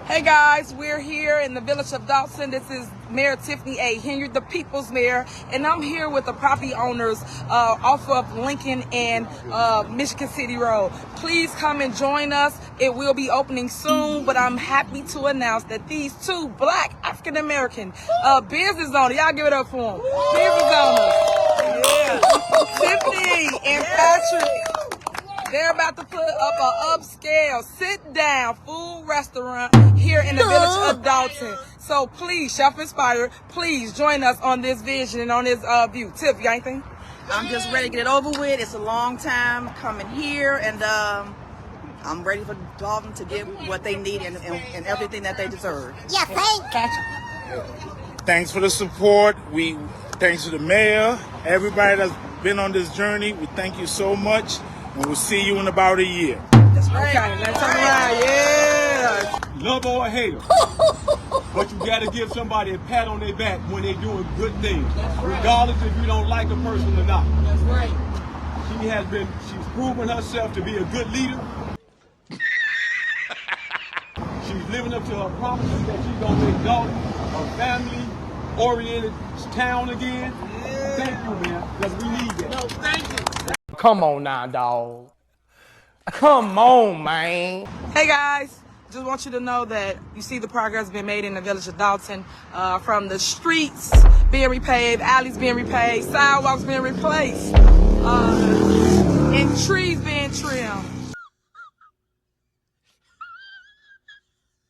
Hey guys, we're here in the village of Dolton. This is Mayor Tiffany Henyard, the people's mayor, and I'm here with the property owners off of Lincoln and Michigan City Road. Please come and join us. It will be opening soon, but I'm happy to announce that these two black African American business owners, y'all give it up for them. Business owners, Tiffany and Patrick. They're about to put up an upscale, sit-down food restaurant here in the village of Dolton. So please, Chef Inspired, please join us on this vision and on this view. Tiff, you got anything? I'm just ready to get it over with. It's a long time coming here, and I'm ready for Dolton to get what they need and everything that they deserve. Yeah, thanks. Thanks for the support. Thanks to the mayor, everybody that's been on this journey. We thank you so much. And we'll see you in about a year. That's right. Okay, let's turn around. Yeah. Love or hate them. But you got to give somebody a pat on their back when they're doing good things. Regardless if you don't like a person or not. That's right. She's proven herself to be a good leader. She's living up to her promises that she's going to make Dolton a family-oriented town again. Yeah. Thank you, man, because we need that. No, thank you. Come on now, dog. Come on, man. Hey guys, just want you to know that you see the progress being made in the village of Dolton, from the streets being repaved, alleys being repaved, sidewalks being replaced, and trees being trimmed.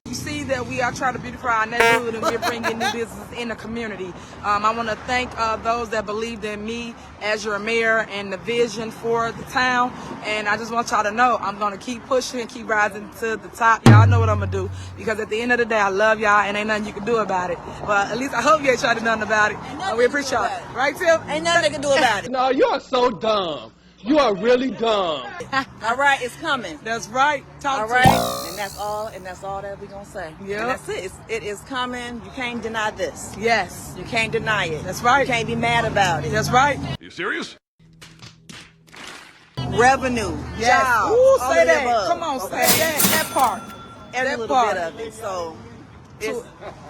You see that we are trying to beautify our neighborhood and we're bringing new business in the community. I want to thank those that believed in me as your mayor and the vision for the town. And I just want y'all to know I'm going to keep pushing and keep rising to the top. Y'all know what I'm going to do, because at the end of the day, I love y'all and ain't nothing you can do about it. But at least I hope you ain't trying to do nothing about it. We appreciate it. Right, Tim? Ain't nothing they can do about it. No, you are so dumb. You are really dumb. All right, it's coming. That's right. All right, and that's all that we're going to say. Yeah. And that's it. It is coming. You can't deny this. Yes. You can't deny it. That's right. You can't be mad about it. That's right. You serious? Revenue. Yes. Jobs. Ooh, all say of the that. above. Come on, Okay. say that. That part. Every That little part. bit of it. So it's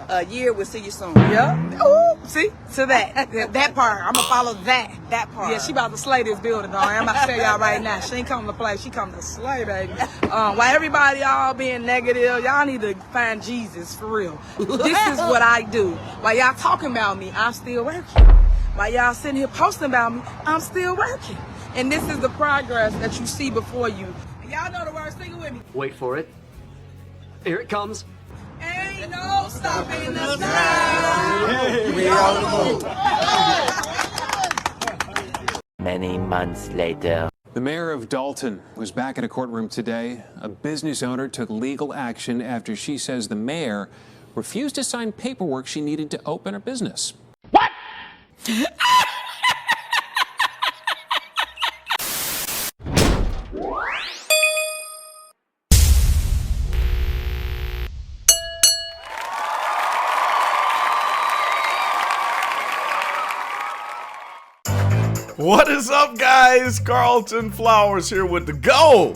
a year. We'll see you soon. Yeah. Ooh, see? To that. That part. I'm going to follow that. That part. Yeah, she about to slay this building, though. I'm about to tell y'all right now. She ain't coming to play. She coming to slay, baby. While everybody y'all being negative, y'all need to find Jesus for real. This is what I do. While y'all talking about me, I'm still working. While y'all sitting here posting about me, I'm still working. And this is the progress that you see before you. And y'all know the words. Sing it with me. Wait for it. Here it comes. Ain't no stopping us now. We on the move. Many months later. The mayor of Dolton was back in a courtroom today. A business owner took legal action after she says the mayor refused to sign paperwork she needed to open her business. What? What is up, guys? Carlton Flowers here with the Go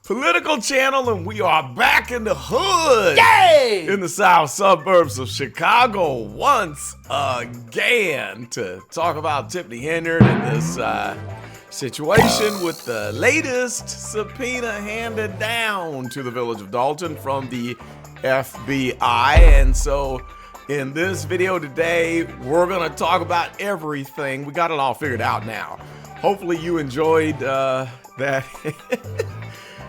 Political Channel, and we are back in the hood. Yay! In the south suburbs of Chicago once again to talk about Tiffany Henyard and this situation with the latest subpoena handed down to the village of Dolton from the FBI. And so in this video today, we're gonna talk about everything. We got it all figured out now. Hopefully you enjoyed that.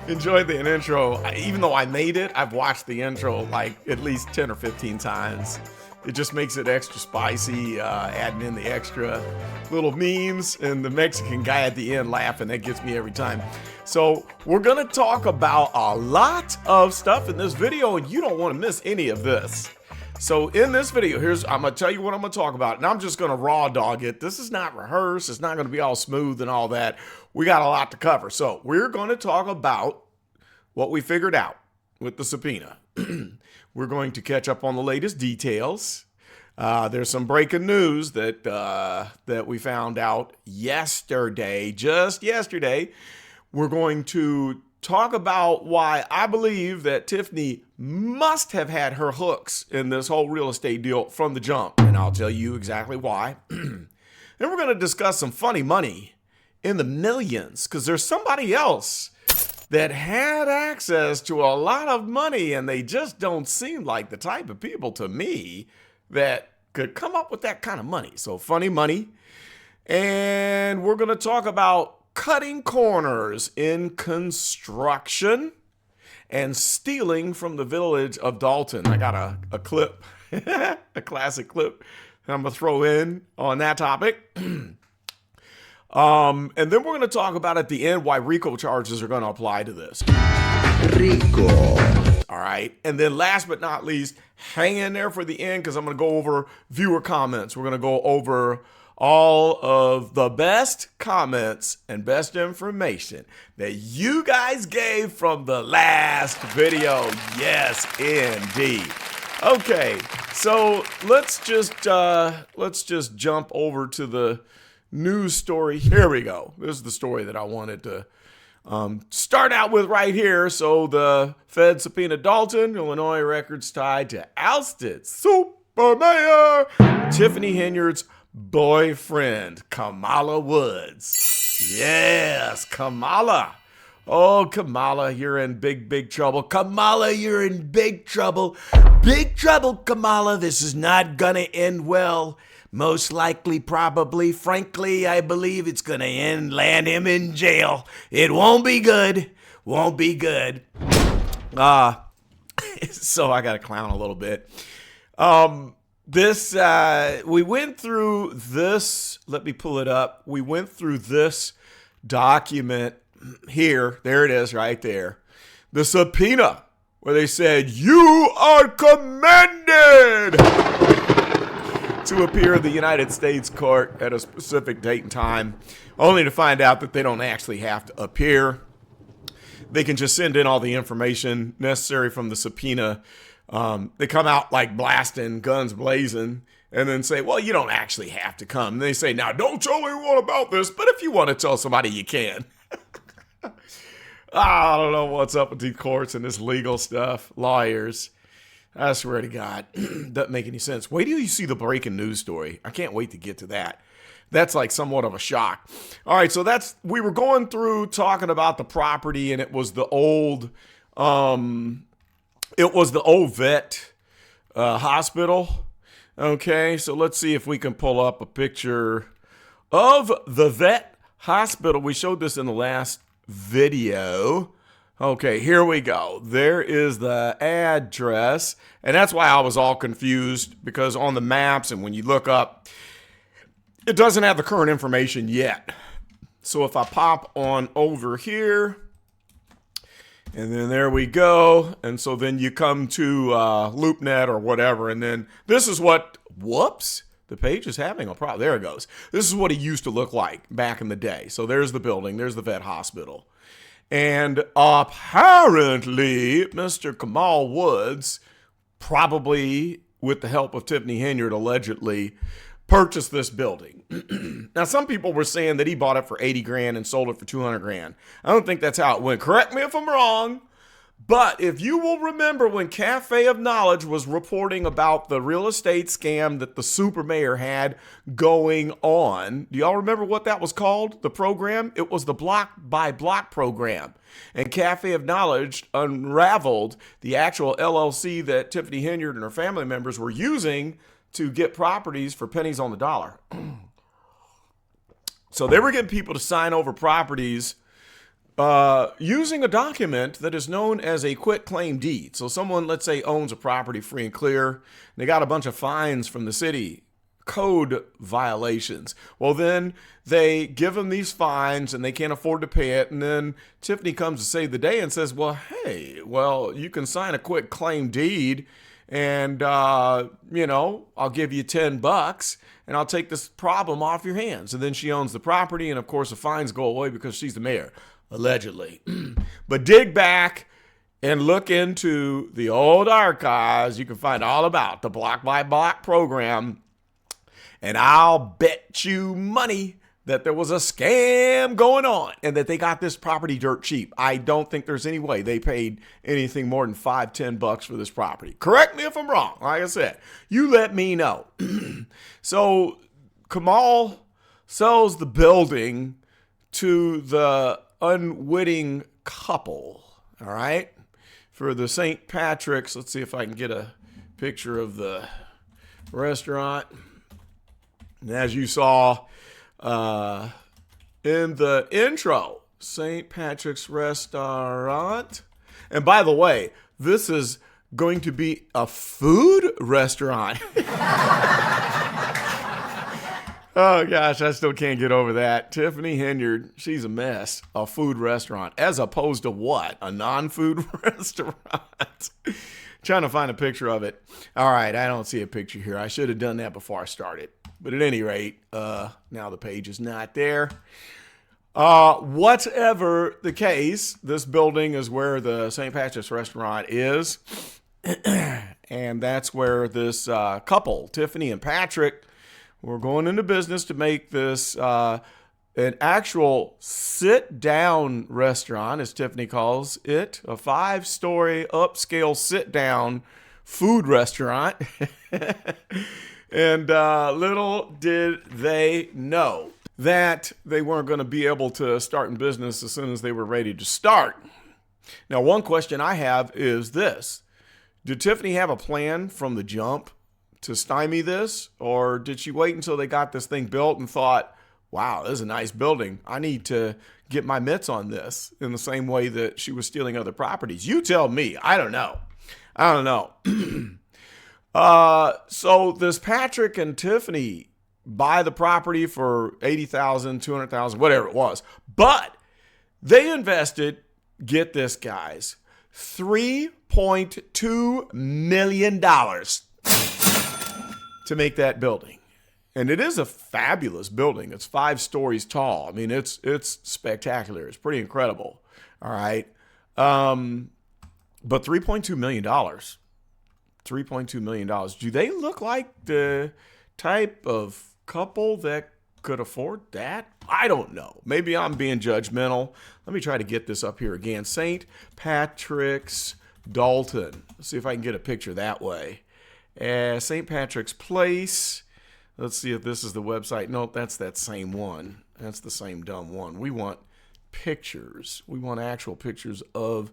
Enjoyed the intro. Even though I made it, I've watched the intro like at least 10 or 15 times. It just makes it extra spicy, adding in the extra little memes and the Mexican guy at the end laughing. That gets me every time. So we're gonna talk about a lot of stuff in this video, and you don't want to miss any of this. So in this video, I'm gonna tell you what I'm gonna talk about, and I'm just gonna raw dog it. This is not rehearsed. It's not gonna be all smooth and all that. We got a lot to cover. So we're gonna talk about what we figured out with the subpoena. We're going to catch up on the latest details. There's some breaking news that we found out yesterday, just yesterday. We're going to talk about why I believe that Tiffany must have had her hooks in this whole real estate deal from the jump. And I'll tell you exactly why. Then we're going to discuss some funny money in the millions, because there's somebody else that had access to a lot of money, and they just don't seem like the type of people to me that could come up with that kind of money. So funny money. And we're going to talk about cutting corners in construction and stealing from the village of Dolton. I got a clip, a classic clip that I'm going to throw in on that topic. And then we're going to talk about at the end why RICO charges are going to apply to this. RICO. All right. And then last but not least, hang in there for the end, because I'm going to go over viewer comments. We're going to go over all of the best comments and best information that you guys gave from the last video. Yes, indeed. Okay, so let's just jump over to the news story. Here we go. This is the story that I wanted to start out with right here. So the Fed subpoena Dolton Illinois records tied to ousted SuperMayor Tiffany Henyard's boyfriend, Kamal Woods. Yes, Kamala. Oh, Kamala, you're in big trouble. Kamala, you're in big trouble. Big trouble, Kamala. This is not gonna end well. Most likely, probably, frankly, I believe it's gonna land him in jail. It won't be good. Won't be good. So I gotta clown a little bit. We went through this, let me pull it up. We went through this document here. There it is right there. The subpoena, where they said, you are commanded to appear in the United States court at a specific date and time, only to find out that they don't actually have to appear. They can just send in all the information necessary from the subpoena. They come out like blasting, guns blazing, and then say, well, you don't actually have to come. And they say, now, don't tell anyone about this, but if you want to tell somebody, you can. I don't know what's up with these courts and this legal stuff. Lawyers. I swear to God, doesn't make any sense. Wait till you see the breaking news story. I can't wait to get to that. That's like somewhat of a shock. All right, so we were going through talking about the property, and it was the old vet hospital. Okay, so let's see if we can pull up a picture of the vet hospital. We showed this in the last video. Okay, here we go. There is the address, and that's why I was all confused, because on the maps and when you look up, it doesn't have the current information yet. So if I pop on over here, and then there we go. And so then you come to LoopNet or whatever. And then this is what, whoops, the page is having a problem. There it goes. This is what it used to look like back in the day. So there's the building. There's the vet hospital. And apparently, Mr. Kamal Woods, probably with the help of Tiffany Henyard, allegedly purchased this building. Now, some people were saying that he bought it for 80 grand and sold it for 200 grand. I don't think that's how it went. Correct me if I'm wrong. But if you will remember when Cafe of Knowledge was reporting about the real estate scam that the SuperMayor had going on, do y'all remember what that was called? The program? It was the block by block program. And Cafe of Knowledge unraveled the actual LLC that Tiffany Henyard and her family members were using to get properties for pennies on the dollar. So they were getting people to sign over properties using a document that is known as a quitclaim deed. So someone, let's say, owns a property free and clear, and they got a bunch of fines from the city, code violations. Well, then they give them these fines and they can't afford to pay it. And then Tiffany comes to save the day and says, well, hey, well, you can sign a quitclaim deed and, I'll give you $10 and I'll take this problem off your hands. And then she owns the property. And of course, the fines go away because she's the mayor, allegedly. But dig back and look into the old archives. You can find all about the block by block program. And I'll bet you money that there was a scam going on and that they got this property dirt cheap. I don't think there's any way they paid anything more than $5-10 for this property. Correct me if I'm wrong. Like I said, you let me know. So Kamal sells the building to the unwitting couple, all right, for the St. Patrick's. Let's see if I can get a picture of the restaurant. And as you saw in the intro, St. Patrick's Restaurant. And by the way, this is going to be a food restaurant. Oh gosh, I still can't get over that. Tiffany Henyard, she's a mess. A food restaurant, as opposed to what? A non-food restaurant. Trying to find a picture of it. All right, I don't see a picture here. I should have done that before I started. But at any rate, now the page is not there. Whatever the case, this building is where the St. Patrick's Restaurant is. And that's where this couple, Tiffany and Patrick, were going into business to make this an actual sit-down restaurant, as Tiffany calls it, a 5-story upscale sit-down food restaurant. And little did they know that they weren't going to be able to start in business as soon as they were ready to start. Now, one question I have is this. Did Tiffany have a plan from the jump to stymie this? Or did she wait until they got this thing built and thought, wow, this is a nice building. I need to get my mitts on this, in the same way that she was stealing other properties? You tell me. I don't know. So this Patrick and Tiffany buy the property for $80,000, $200,000, whatever it was. But they invested, get this, guys, $3.2 million to make that building. And it is a fabulous building. It's 5 stories tall. I mean, it's spectacular. It's pretty incredible. All right. But $3.2 million. $3.2 million. Do they look like the type of couple that could afford that? I don't know. Maybe I'm being judgmental. Let me try to get this up here again. St. Patrick's Dolton. Let's see if I can get a picture that way. St. Patrick's Place. Let's see if this is the website. Nope, that's that same one. That's the same dumb one. We want pictures. We want actual pictures of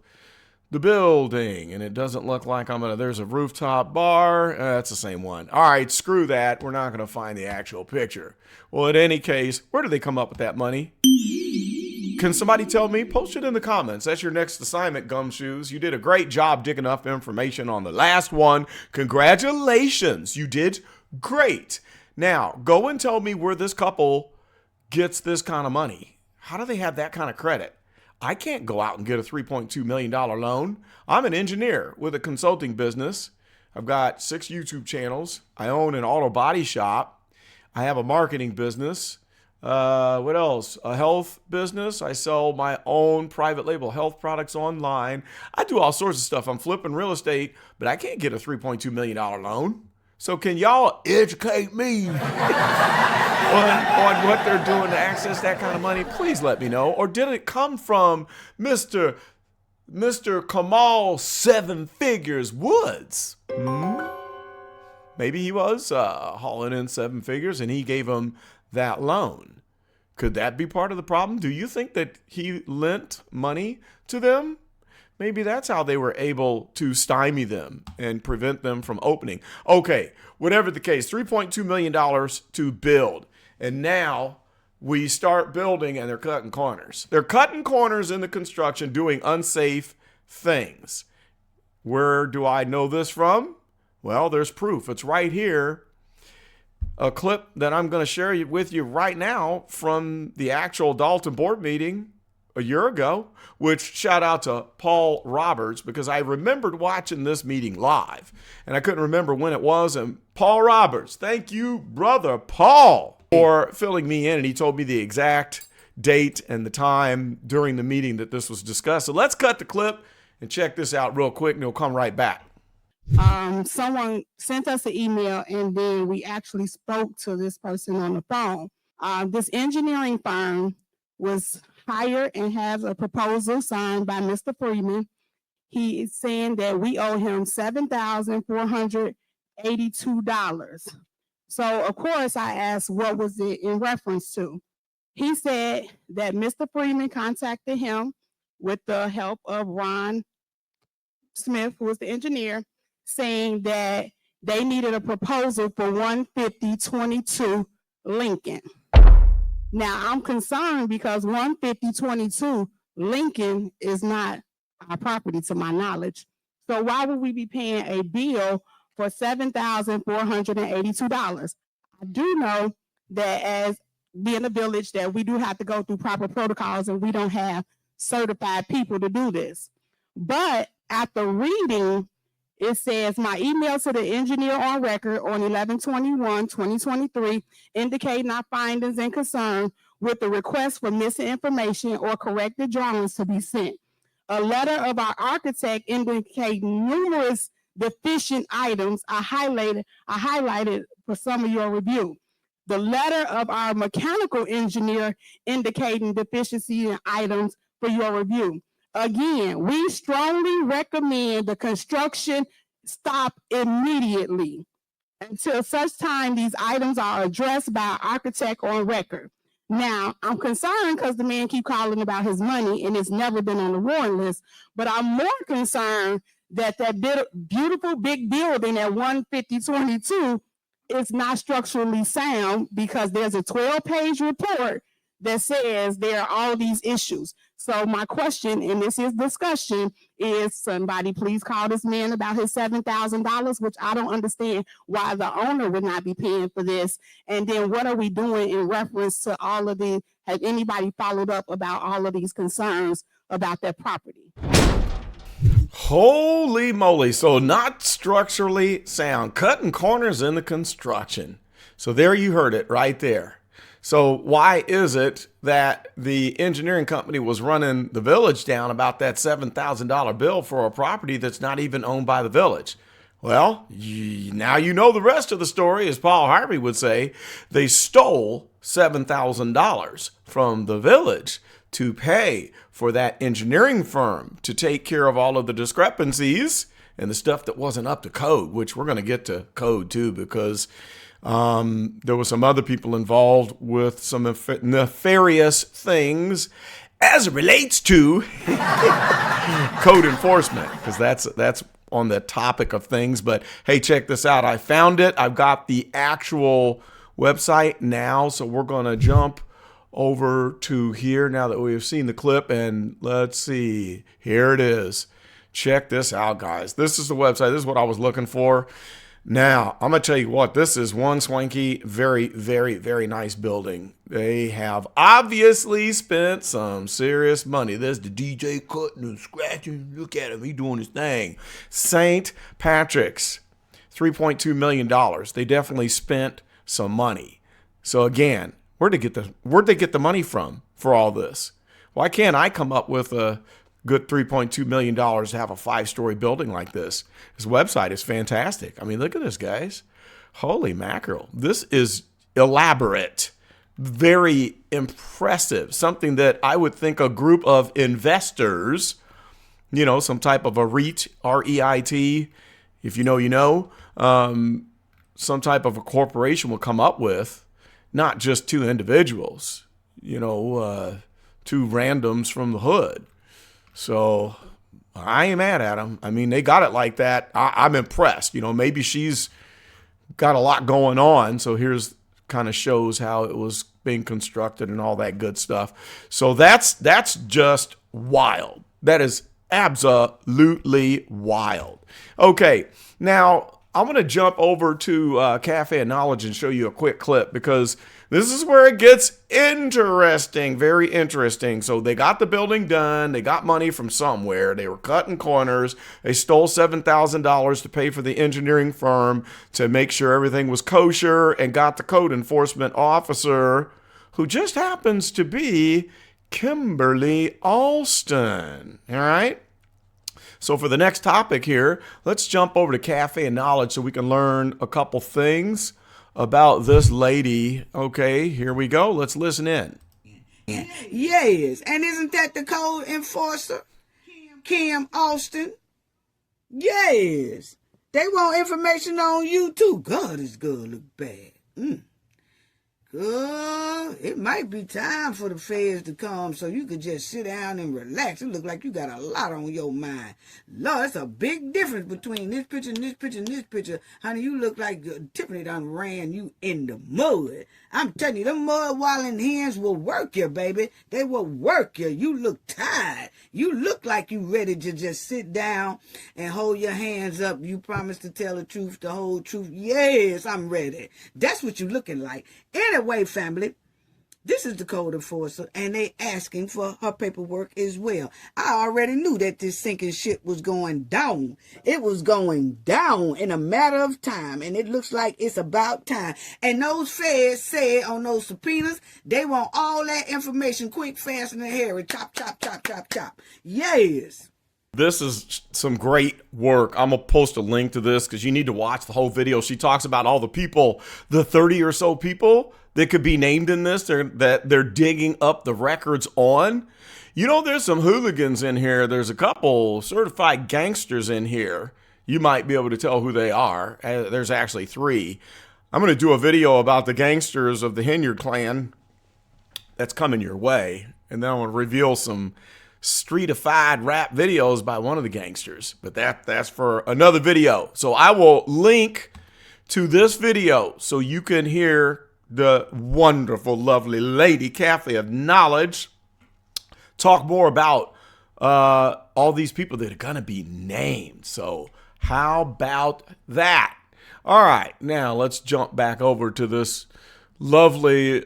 the building, and it doesn't look like there's a rooftop bar. That's the same one. All right, screw that. We're not going to find the actual picture. Well, in any case, where do they come up with that money? Can somebody tell me? Post it in the comments. That's your next assignment, Gumshoes. You did a great job digging up information on the last one. Congratulations. You did great. Now, go and tell me where this couple gets this kind of money. How do they have that kind of credit? I can't go out and get a $3.2 million loan. I'm an engineer with a consulting business. I've got 6 YouTube channels. I own an auto body shop. I have a marketing business. What else? A health business. I sell my own private label health products online. I do all sorts of stuff. I'm flipping real estate, but I can't get a $3.2 million loan. So can y'all educate me on what they're doing to access that kind of money? Please let me know. Or did it come from Mr. Kamal 7 Figures Woods? Maybe he was hauling in 7 figures and he gave him that loan. Could that be part of the problem? Do you think that he lent money to them? Maybe that's how they were able to stymie them and prevent them from opening. Okay, whatever the case, $3.2 million to build. And now we start building and they're cutting corners. They're cutting corners in the construction, doing unsafe things. Where do I know this from? Well, there's proof. It's right here. A clip that I'm going to share with you right now from the actual Dolton Board Meeting a year ago, which shout out to Paul Roberts, because I remembered watching this meeting live and I couldn't remember when it was. And Paul Roberts, thank you, brother Paul, for filling me in. And he told me the exact date and the time during the meeting that this was discussed. So let's cut the clip and check this out real quick and we'll come right back. Someone sent us an email and then we actually spoke to this person on the phone. This engineering firm was hired and has a proposal signed by Mr. Freeman. He is saying that we owe him $7,482. So of course I asked, what was it in reference to? He said that Mr. Freeman contacted him with the help of Ron Smith, who was the engineer, saying that they needed a proposal for 15022 Lincoln. Now I'm concerned because 15022 Lincoln is not our property to my knowledge. So why would we be paying a bill for $7,482? I do know that as being a village that we do have to go through proper protocols and we don't have certified people to do this. But after reading, it says my email to the engineer on record on 11/21/2023 indicating our findings and concern with the request for missing information or corrected drawings to be sent. A letter of our architect indicating numerous deficient items are highlighted for some of your review. The letter of our mechanical engineer indicating deficiency in items for your review. Again, we strongly recommend the construction stop immediately until such time these items are addressed by our architect on record. Now, I'm concerned because the man keep calling about his money and it's never been on the warrant list, but I'm more concerned that beautiful big building at 15022 is not structurally sound because there's a 12-page report that says there are all these issues. So my question, and this is discussion, is somebody please call this man about his $7,000, which I don't understand why the owner would not be paying for this. And then what are we doing in reference to all of the, has anybody followed up about all of these concerns about their property? Holy moly. So not structurally sound, cutting corners in the construction. So there you heard it right there. So why is it that the engineering company was running the village down about that $7,000 bill for a property that's not even owned by the village? Well, now you know the rest of the story. As Paul Harvey would say, they stole $7,000 from the village to pay for that engineering firm to take care of all of the discrepancies and the stuff that wasn't up to code, which we're going to get to code too, because there were some other people involved with some nefarious things as it relates to code enforcement, because that's on the topic of things. But hey, check this out. I found it. I've got the actual website now, so we're going to jump over to here now that we've seen the clip, and let's see. Here it is. Check this out, guys. This is the website. This is what I was looking for. Now, I'm going to tell you what, this is one swanky, very, very, very nice building. They have obviously spent some serious money. There's the DJ cutting and scratching. Look at him. He's doing his thing. St. Patrick's, $3.2 million. They definitely spent some money. So again, where'd they get the money from for all this? Why can't I come up with a good $3.2 million to have a 5-story building like this? His website is fantastic. I mean, look at this, guys. Holy mackerel. This is elaborate, very impressive, something that I would think a group of investors, you know, some type of a REIT, R-E-I-T, if you know, you know, some type of a corporation will come up with, not just two individuals, you know, two randoms from the hood. So I ain't mad at them. I mean, they got it like that. I'm impressed. You know, maybe she's got a lot going on. So here's kind of shows how it was being constructed and all that good stuff. So that's just wild. That is absolutely wild. Okay, now I'm going to jump over to Cafe of Knowledge and show you a quick clip, because this is where it gets interesting, very interesting. So they got the building done. They got money from somewhere. They were cutting corners. They stole $7,000 to pay for the engineering firm to make sure everything was kosher, and got the code enforcement officer, who just happens to be Kimberly Alston. All right? So for the next topic here, let's jump over to Cafe of Knowledge so we can learn a couple things about this lady. Okay, here we go. Let's listen in. Yes, and isn't that the code enforcer, Kim Austin? Yes, they want information on you too. God, this girl look bad. Good. It might be time for the feds to come so you could just sit down and relax. It look like you got a lot on your mind. Lord, that's a big difference between this picture and this picture and this picture. Honey, you look like Tiffany done ran you in the mud. I'm telling you, them mud walling hands will work you, baby. They will work you. You look tired. You look like you ready to just sit down and hold your hands up. You promise to tell the truth, the whole truth. Yes, I'm ready. That's what you looking like. Anyway, family, this is the code enforcer, and they asking for her paperwork as well. I already knew that this sinking ship was going down. It was going down in a matter of time, and it looks like it's about time. And those feds said on those subpoenas, they want all that information quick, fast, and hairy. Chop, chop, chop, chop, chop. Yes. This is some great work. I'm going to post a link to this because you need to watch the whole video. She talks about all the people, the 30 or so people that could be named in this that they're digging up the records on. You know, there's some hooligans in here. There's a couple certified gangsters in here. You might be able to tell who they are. There's actually 3. I'm going to do a video about the gangsters of the Henyard clan that's coming your way. And then I want to reveal some streetified rap videos by one of the gangsters, but that's for another video. So I will link to this video so you can hear the wonderful, lovely lady, Kathy of Knowledge, talk more about all these people that are going to be named. So how about that? All right, now let's jump back over to this lovely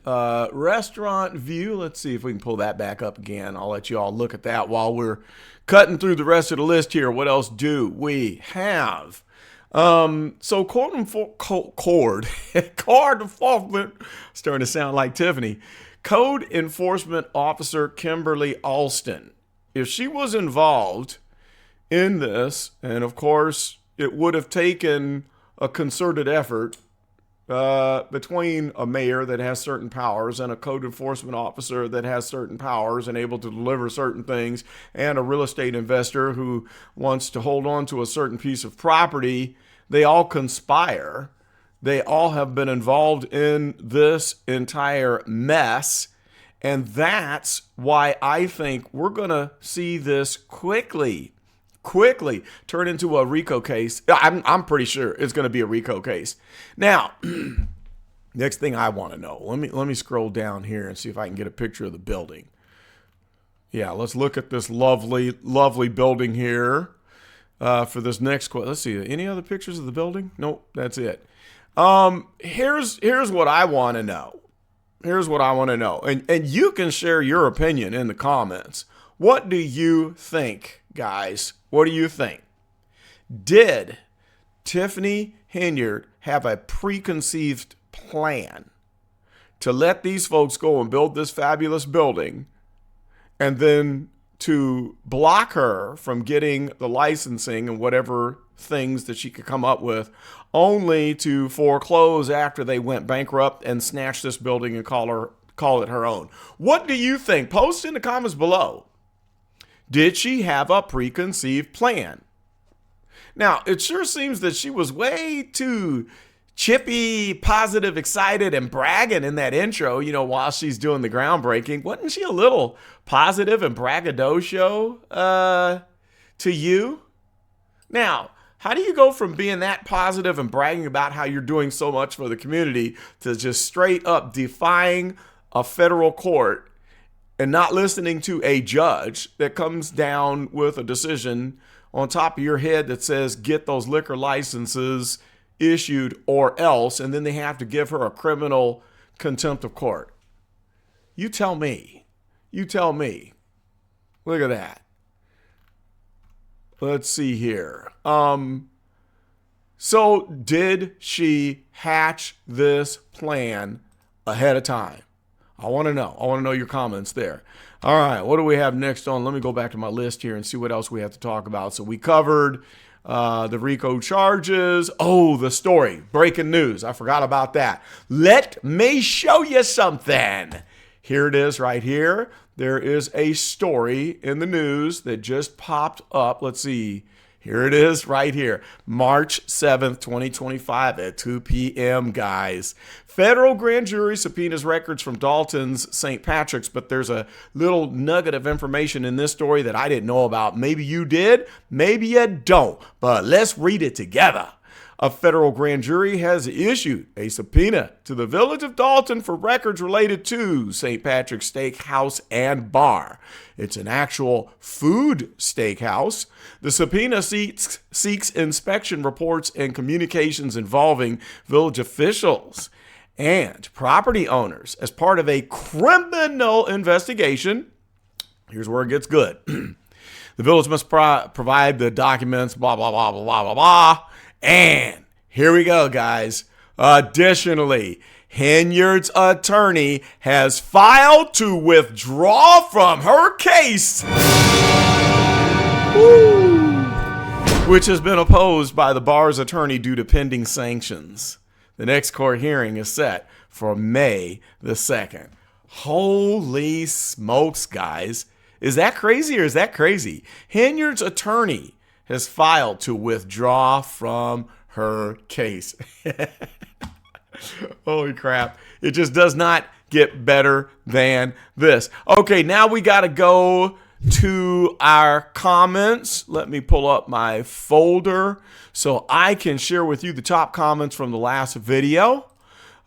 restaurant view. Let's see if we can pull that back up again. I'll let you all look at that while we're cutting through the rest of the list here. What else do we have? So card enforcement, starting to sound like Tiffany. Code enforcement officer Kimberly Alston. If she was involved in this, and of course it would have taken a concerted effort between a mayor that has certain powers and a code enforcement officer that has certain powers and able to deliver certain things, and a real estate investor who wants to hold on to a certain piece of property, they all conspire. They all have been involved in this entire mess. And that's why I think we're going to see this quickly turn into a RICO case. I'm pretty sure it's going to be a RICO case. Now, next thing I want to know, let me scroll down here and see if I can get a picture of the building. Yeah, let's look at this lovely building here for this next question. Let's see, any other pictures of the building? Nope, that's it. Here's what I want to know. Here's what I want to know. And you can share your opinion in the comments. What do you think, guys? What do you think? Did Tiffany Henyard have a preconceived plan to let these folks go and build this fabulous building, and then to block her from getting the licensing and whatever things that she could come up with, only to foreclose after they went bankrupt and snatch this building and call it her own? What do you think? Post in the comments below. Did she have a preconceived plan? Now, it sure seems that she was way too chippy, positive, excited, and bragging in that intro, while she's doing the groundbreaking. Wasn't she a little positive and braggadocio to you? Now, how do you go from being that positive and bragging about how you're doing so much for the community to just straight up defying a federal court and not listening to a judge that comes down with a decision on top of your head that says get those liquor licenses issued or else, and then they have to give her a criminal contempt of court? You tell me. Look at that. Let's see here. So did she hatch this plan ahead of time? I want to know. I want to know your comments there. All right, what do we have next on? Let me go back to my list here and see what else we have to talk about. So we covered the RICO charges. Oh, the story. Breaking news. I forgot about that. Let me show you something. Here it is right here. There is a story in the news that just popped up. Let's see. Here it is right here. March 7th, 2025 at 2 p.m., guys. Federal grand jury subpoenas records from Dolton's St. Patrick's, but there's a little nugget of information in this story that I didn't know about. Maybe you did, maybe you don't, but let's read it together. A federal grand jury has issued a subpoena to the village of Dolton for records related to St. Patrick's Steakhouse and Bar. It's an actual food steakhouse. The subpoena seeks inspection reports and communications involving village officials and property owners as part of a criminal investigation. Here's where it gets good. The village must provide the documents, blah, blah, blah, blah, blah, blah, blah. And here we go, guys. Additionally, Henyard's attorney has filed to withdraw from her case, which has been opposed by the bar's attorney due to pending sanctions. The next court hearing is set for May the 2nd. Holy smokes, guys. Is that crazy or is that crazy? Henyard's attorney has filed to withdraw from her case. Holy crap. It just does not get better than this. Okay, now we got to go to our comments. Let me pull up my folder so I can share with you the top comments from the last video.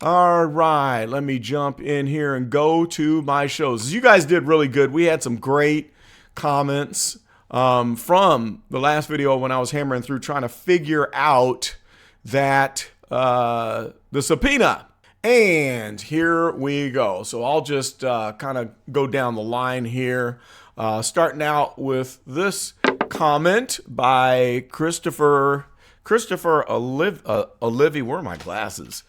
All right, let me jump in here and go to my shows. You guys did really good. We had some great comments from the last video when I was hammering through trying to figure out that the subpoena. And here we go. So I'll just kind of go down the line here, starting out with this comment by Christopher Olivier. Where are my glasses?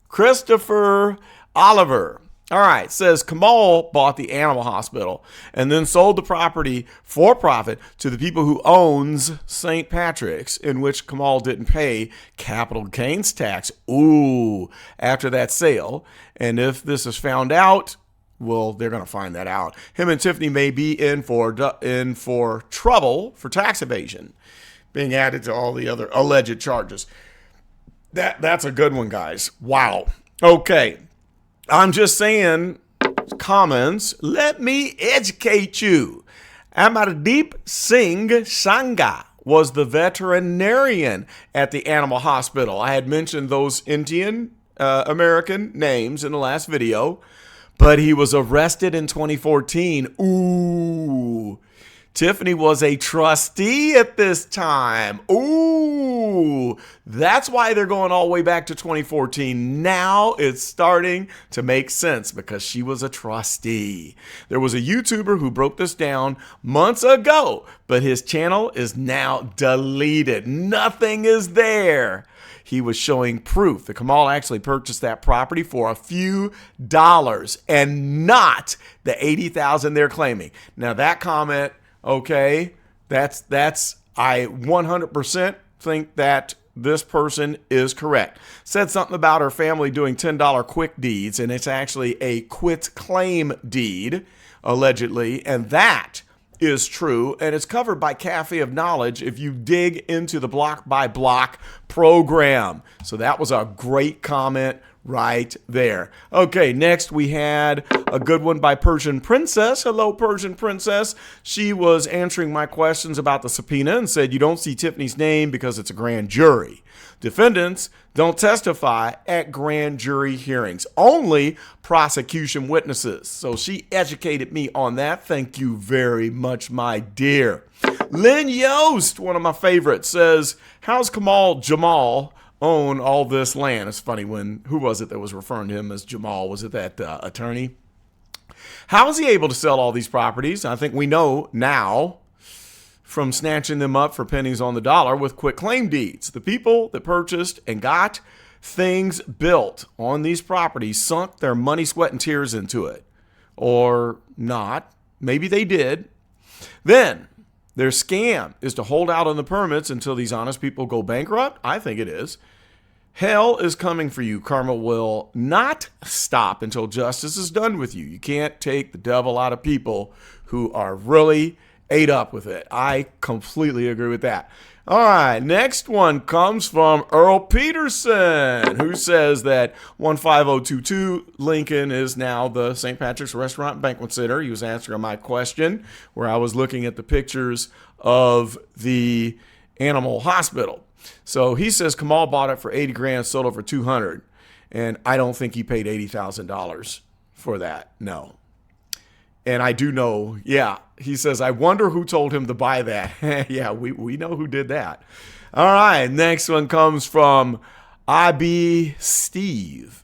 Christopher Oliver. All right, says Kamal bought the animal hospital and then sold the property for profit to the people who owns St. Patrick's, in which Kamal didn't pay capital gains tax. Ooh, after that sale. And if this is found out, well, they're going to find that out. Him and Tiffany may be in for trouble for tax evasion, being added to all the other alleged charges. That's a good one, guys. Wow. Okay. I'm just saying, comments, let me educate you. Amardeep Singh Sangha was the veterinarian at the animal hospital. I had mentioned those Indian American names in the last video, but he was arrested in 2014. Ooh. Tiffany was a trustee at this time. Ooh, that's why they're going all the way back to 2014. Now it's starting to make sense because she was a trustee. There was a YouTuber who broke this down months ago, but his channel is now deleted. Nothing is there. He was showing proof that Kamal actually purchased that property for a few dollars and not the $80,000 they're claiming. Now that comment, okay, that's I 100% think that this person is correct. Said something about her family doing $10 quick deeds, and it's actually a quit claim deed, allegedly, and that is true, and it's covered by Cafe of Knowledge if you dig into the block by block program. So that was a great comment right there. Okay, next we had a good one by Persian Princess. Hello, Persian Princess. She was answering my questions about the subpoena and said you don't see Tiffany's name because it's a grand jury. Defendants don't testify at grand jury hearings, only prosecution witnesses. So she educated me on that. Thank you very much, my dear. Lynn Yost, one of my favorites, says, how's Jamal own all this land? It's funny who was it that was referring to him as Jamal? Was it that attorney? How is he able to sell all these properties? I think we know now from snatching them up for pennies on the dollar with quick claim deeds. The people that purchased and got things built on these properties sunk their money, sweat, and tears into it. Or not. Maybe they did. Then Their scam is to hold out on the permits until these honest people go bankrupt. I think it is. Hell is coming for you. Karma will not stop until justice is done with you. You can't take the devil out of people who are really ate up with it. I completely agree with that. All right, next one comes from Earl Peterson, who says that 15022 Lincoln is now the St. Patrick's Restaurant Banquet Center. He was answering my question where I was looking at the pictures of the animal hospital. So he says Kamal bought it for 80 grand, sold it for 200. And I don't think he paid $80,000 for that. No. And I do know, yeah, he says, I wonder who told him to buy that. Yeah, we know who did that. All right, next one comes from IB Steve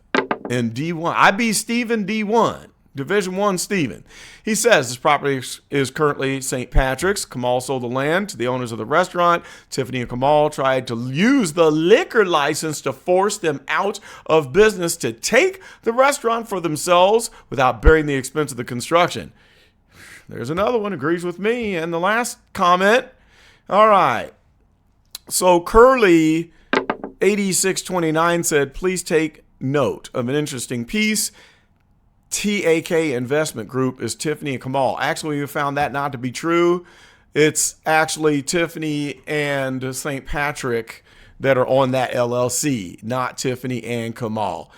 in D1. IB Steve in D1, Division 1 Steven. He says this property is currently St. Patrick's. Kamal sold the land to the owners of the restaurant. Tiffany and Kamal tried to use the liquor license to force them out of business to take the restaurant for themselves without bearing the expense of the construction. There's another one, agrees with me. And the last comment. All right. So Curly 8629 said, please take note of an interesting piece. TAK Investment Group is Tiffany and Kamal. Actually, we found that not to be true. It's actually Tiffany and St. Patrick that are on that LLC, not Tiffany and Kamal.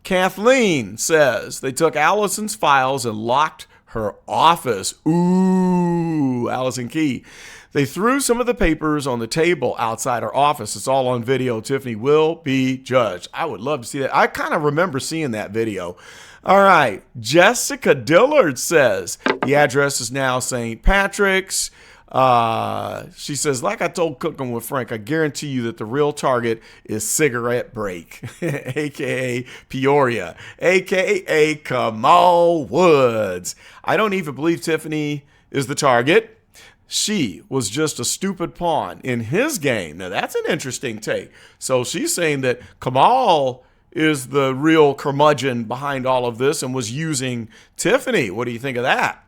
Kathleen says they took Allison's files and locked her office. Ooh, Allison Key. They threw some of the papers on the table outside her office. It's all on video. Tiffany will be judged. I would love to see that. I kind of remember seeing that video. All right. Jessica Dillard says the address is now St. Patrick's. She says, like I told Cooking with Frank, I guarantee you that the real target is Cigarette Break, a.k.a. Peoria, a.k.a. Kamal Woods. I don't even believe Tiffany is the target. She was just a stupid pawn in his game. Now, that's an interesting take. So she's saying that Kamal is the real curmudgeon behind all of this and was using Tiffany. What do you think of that?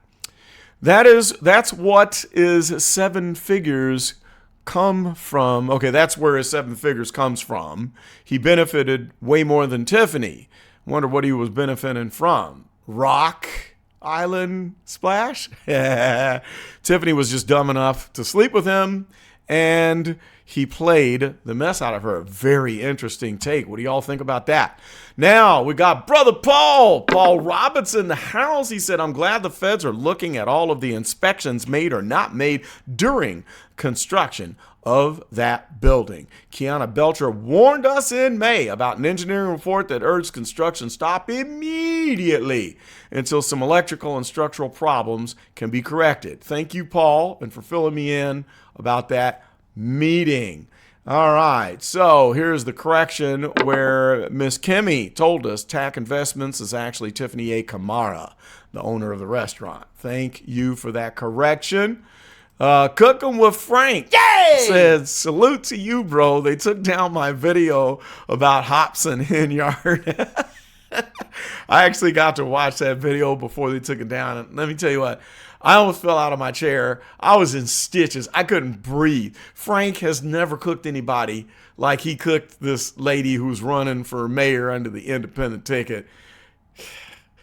That's what is seven figures come from. Okay, that's where his seven figures comes from. He benefited way more than Tiffany. Wonder what he was benefiting from. Rock Island Splash? Tiffany was just dumb enough to sleep with him, and he played the mess out of her. Very interesting take. What do y'all think about that? Now, we got Brother Paul Roberts in the house. He said, I'm glad the feds are looking at all of the inspections made or not made during construction of that building. Kiana Belcher warned us in May about an engineering report that urged construction stop immediately until some electrical and structural problems can be corrected. Thank you, Paul, and for filling me in about that meeting. All right, so here's the correction where Miss Kimmy told us TAC Investments is actually Tiffany A. Kamara, the owner of the restaurant. Thank you for that correction. Cooking with Frank said, salute to you, bro. They took down my video about Hobson Henyard. I actually got to watch that video before they took it down. And let me tell you what, I almost fell out of my chair. I was in stitches. I couldn't breathe. Frank has never cooked anybody like he cooked this lady who's running for mayor under the independent ticket.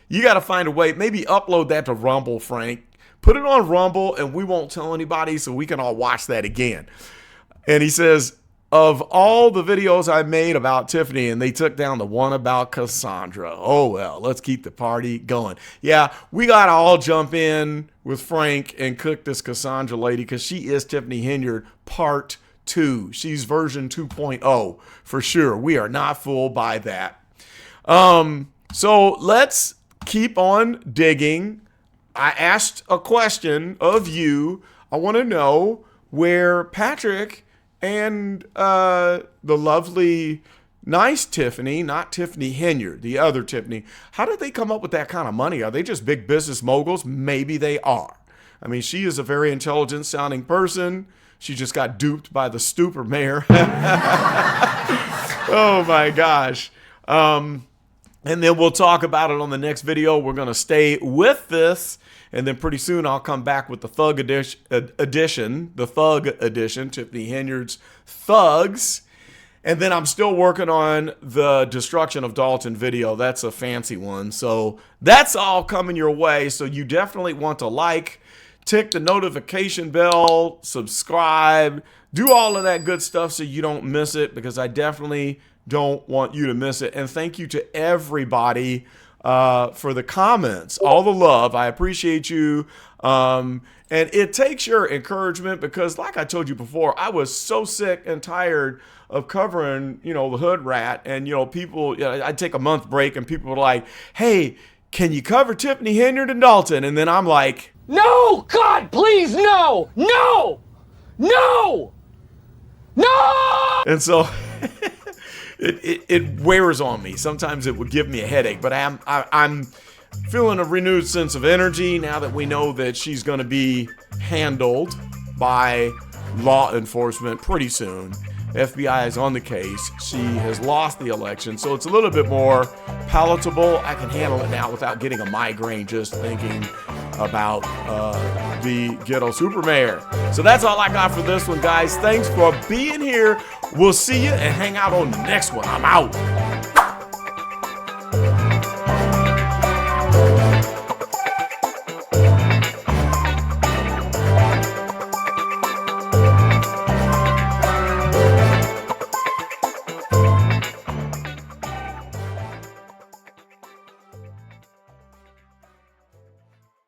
You got to find a way. Maybe upload that to Rumble, Frank. Put it on Rumble, and we won't tell anybody so we can all watch that again. And he says, of all the videos I made about Tiffany, and they took down the one about Cassandra. Oh, well, let's keep the party going. Yeah, we got to all jump in with Frank and cook this Cassandra lady because she is Tiffany Henyard part 2. She's version 2.0 for sure. We are not fooled by that. So let's keep on digging. I asked a question of you. I want to know where Patrick and the lovely, nice Tiffany, not Tiffany Henyard, the other Tiffany, how did they come up with that kind of money? Are they just big business moguls? Maybe they are. I mean, she is a very intelligent sounding person. She just got duped by the SuperMayor. Oh my gosh. And then we'll talk about it on the next video. We're going to stay with this. And then pretty soon I'll come back with the Thug edition, Tiffany Henyard's Thugs. And then I'm still working on the Destruction of Dolton video. That's a fancy one. So that's all coming your way. So you definitely want to like, tick the notification bell, subscribe, do all of that good stuff so you don't miss it, because I definitely don't want you to miss it. And thank you to everybody for the comments, all the love. I appreciate you. And it takes your encouragement, because like I told you before, I was so sick and tired of covering, you know, the hood rat. And, you know, people, you know, I'd take a month break and people were like, hey, can you cover Tiffany Henyard and Dolton? And then I'm like, No! God, please, no! No! No! No! and so it wears on me. Sometimes it would give me a headache, but I'm feeling a renewed sense of energy now that we know that she's going to be handled by law enforcement pretty soon. FBI is on the case. She has lost the election, so it's a little bit more palatable. I can handle it now without getting a migraine just thinking about the ghetto super mayor. So that's all I got for this one, guys. Thanks for being here. We'll see you and hang out on the next one. I'm out.